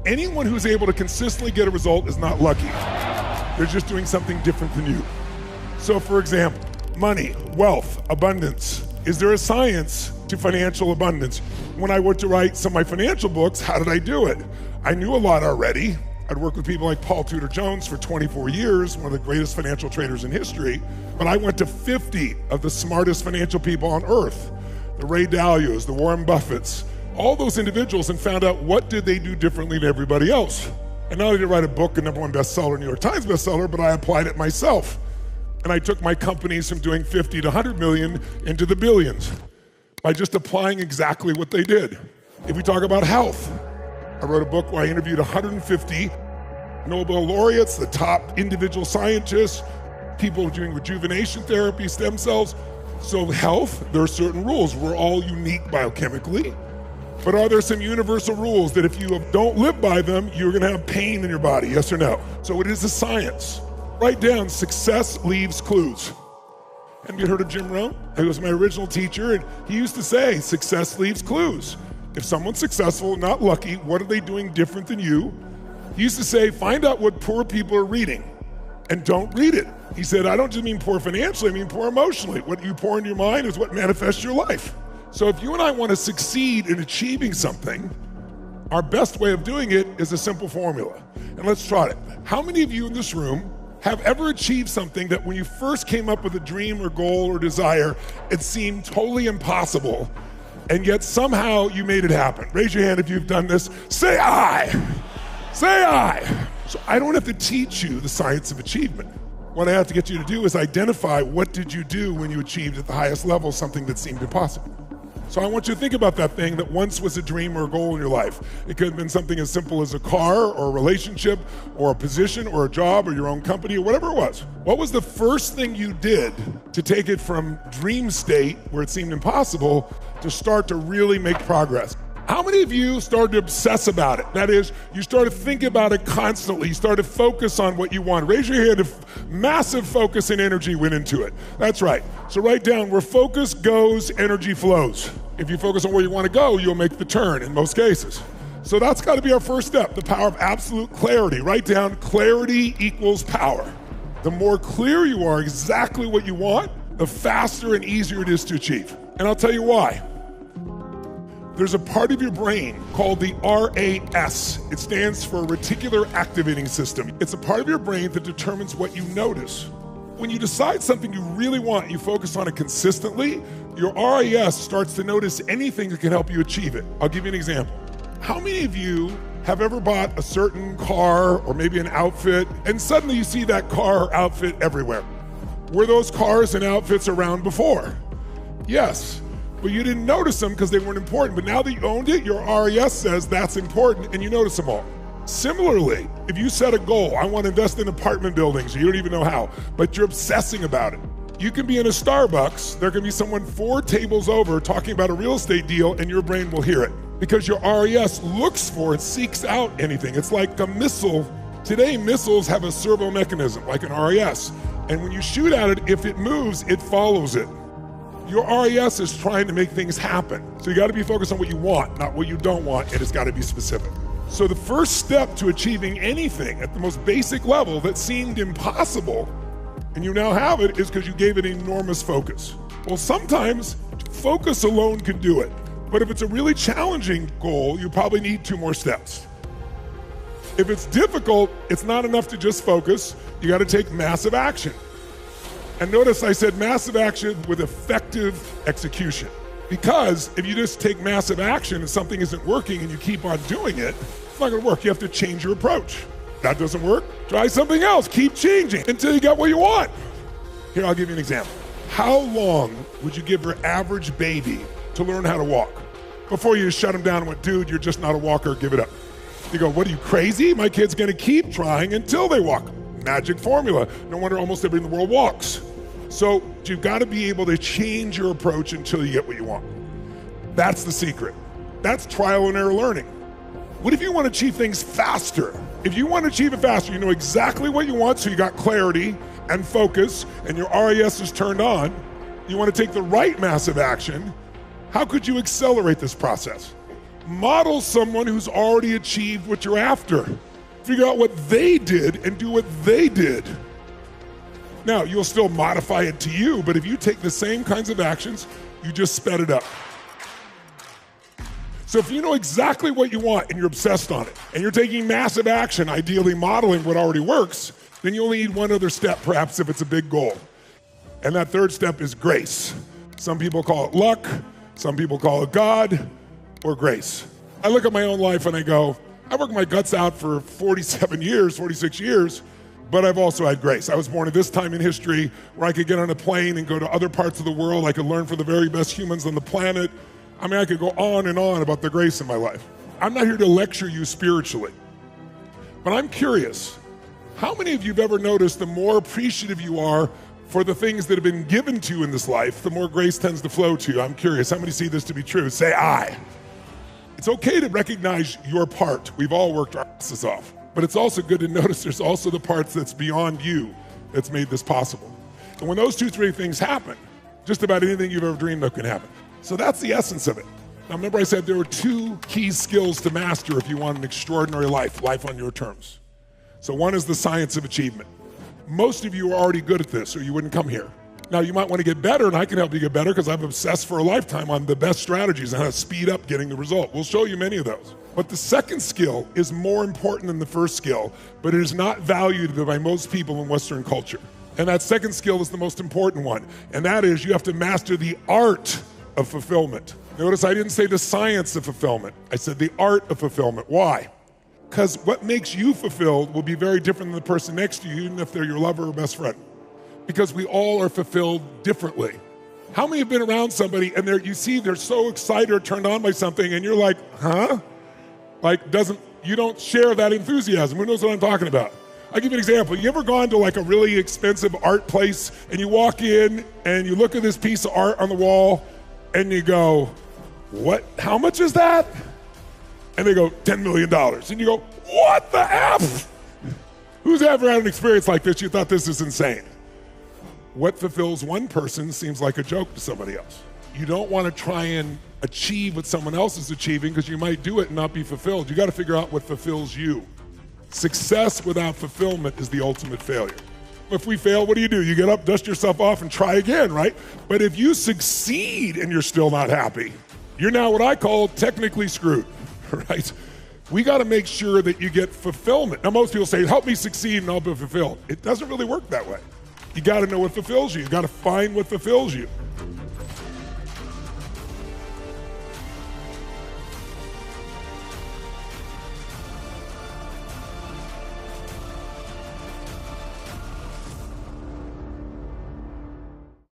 Anyone who's able to consistently get a result is not lucky. They're just doing something different than you. So for example, money, wealth, abundance. Is there a science to financial abundance? When I went to write some of my financial books, how did I do it? I knew a lot already. I'd worked with people like Paul Tudor Jones for 24 years, one of the greatest financial traders in history. But I went to 50 of the smartest financial people on earth, the Ray Dalios, the Warren Buffetts, all those individuals, and found out what did they do differently than everybody else. And not only did I write a book, a #1 bestseller, New York Times bestseller, but I applied it myself. And I took my companies from doing 50 to 100 million into the billions by just applying exactly what they did. If we talk about health, I wrote a book where I interviewed 150 Nobel laureates, the top individual scientists, people doing rejuvenation therapy, stem cells. So health, there are certain rules. We're all unique biochemically. But are there some universal rules that if you don't live by them, you're gonna have pain in your body, yes or no? So it is a science. Write down, success leaves clues. Have you heard of Jim Rohn? He was my original teacher, and he used to say, success leaves clues. If someone's successful, not lucky, what are they doing different than you? He used to say, find out what poor people are reading and don't read it. He said, I don't just mean poor financially, I mean poor emotionally. What you pour into your mind is what manifests your life. So if you and I want to succeed in achieving something, our best way of doing it is a simple formula. And let's try it. How many of you in this room have ever achieved something that when you first came up with a dream or goal or desire, it seemed totally impossible, and yet somehow you made it happen? Raise your hand if you've done this. Say aye. Say aye. So I don't have to teach you the science of achievement. What I have to get you to do is identify what did you do when you achieved at the highest level something that seemed impossible. So I want you to think about that thing that once was a dream or a goal in your life. It could have been something as simple as a car or a relationship or a position or a job or your own company or whatever it was. What was the first thing you did to take it from dream state, where it seemed impossible, to start to really make progress? How many of you started to obsess about it? That is, you started thinking about it constantly. You started to focus on what you want. Raise your hand if massive focus and energy went into it. That's right. So write down, where focus goes, energy flows. If you focus on where you want to go, you'll make the turn in most cases. So that's got to be our first step, the power of absolute clarity. Write down, clarity equals power. The more clear you are exactly what you want, the faster and easier it is to achieve. And I'll tell you why. There's a part of your brain called the RAS. It stands for Reticular Activating System. It's a part of your brain that determines what you notice. When you decide something you really want, you focus on it consistently, your RAS starts to notice anything that can help you achieve it. I'll give you an example. How many of you have ever bought a certain car or maybe an outfit, and suddenly you see that car or outfit everywhere? Were those cars and outfits around before? Yes. But you didn't notice them because they weren't important. But now that you owned it, your RAS says that's important and you notice them all. Similarly, if you set a goal, I want to invest in apartment buildings, you don't even know how, but you're obsessing about it. You can be in a Starbucks, there can be someone 4 tables over talking about a real estate deal, and your brain will hear it because your RAS looks for and seeks out anything. It's like a missile. Today, missiles have a servo mechanism, like an RAS. And when you shoot at it, if it moves, it follows it. Your RAS is trying to make things happen. So you got to be focused on what you want, not what you don't want, and it's got to be specific. So the first step to achieving anything at the most basic level that seemed impossible, and you now have it, is because you gave it enormous focus. Well, sometimes focus alone can do it. But if it's a really challenging goal, you probably need 2 more steps. If it's difficult, it's not enough to just focus. You got to take massive action. And notice I said massive action with effective execution. Because if you just take massive action and something isn't working and you keep on doing it, it's not gonna work. You have to change your approach. That doesn't work, try something else. Keep changing until you get what you want. Here, I'll give you an example. How long would you give your average baby to learn how to walk before you shut them down and went, dude, you're just not a walker, give it up? You go, what, are you crazy? My kid's gonna keep trying until they walk. Magic formula. No wonder almost everybody in the world walks. So you've got to be able to change your approach until you get what you want. That's the secret. That's trial and error learning. What if you want to achieve things faster? If you want to achieve it faster, you know exactly what you want, so you got clarity and focus, and your RAS is turned on. You want to take the right massive action. How could you accelerate this process? Model someone who's already achieved what you're after. Figure out what they did and do what they did. Now, you'll still modify it to you, but if you take the same kinds of actions, you just sped it up. So if you know exactly what you want and you're obsessed on it, and you're taking massive action, ideally modeling what already works, then you only need one other step, perhaps if it's a big goal. And that third step is grace. Some people call it luck, some people call it God, or grace. I look at my own life and I go, I worked my guts out for 47 years, 46 years, but I've also had grace. I was born at this time in history where I could get on a plane and go to other parts of the world. I could learn from the very best humans on the planet. I mean, I could go on and on about the grace in my life. I'm not here to lecture you spiritually, but I'm curious, how many of you have ever noticed the more appreciative you are for the things that have been given to you in this life, the more grace tends to flow to you? I'm curious, how many see this to be true? Say aye. It's okay to recognize your part. We've all worked our asses off. But it's also good to notice there's also the parts that's beyond you that's made this possible. And when those 2-3 things happen, just about anything you've ever dreamed of can happen. So that's the essence of it. Now remember I said there were 2 key skills to master if you want an extraordinary life on your terms. So one is the science of achievement. Most of you are already good at this or you wouldn't come here. Now you might want to get better, and I can help you get better because I've obsessed for a lifetime on the best strategies and how to speed up getting the result. We'll show you many of those. But the second skill is more important than the first skill, but it is not valued by most people in Western culture. And that second skill is the most important one, and that is you have to master the art of fulfillment. Notice I didn't say the science of fulfillment. I said the art of fulfillment. Why? Because what makes you fulfilled will be very different than the person next to you, even if they're your lover or best friend. Because we all are fulfilled differently. How many have been around somebody and you see they're so excited or turned on by something and you're like, huh? Like you don't share that enthusiasm. Who knows what I'm talking about? I'll give you an example. You ever gone to like a really expensive art place and you walk in and you look at this piece of art on the wall and you go, what, how much is that? And they go, $10 million. And you go, what the F? Who's ever had an experience like this? You thought this is insane. What fulfills one person seems like a joke to somebody else. You don't want to try and achieve what someone else is achieving because you might do it and not be fulfilled. You got to figure out what fulfills you. Success without fulfillment is the ultimate failure. If we fail, what do? You get up, dust yourself off, and try again, right? But if you succeed and you're still not happy, you're now what I call technically screwed, right? We got to make sure that you get fulfillment. Now, most people say, help me succeed and I'll be fulfilled. It doesn't really work that way. You got to know what fulfills you. You got to find what fulfills you.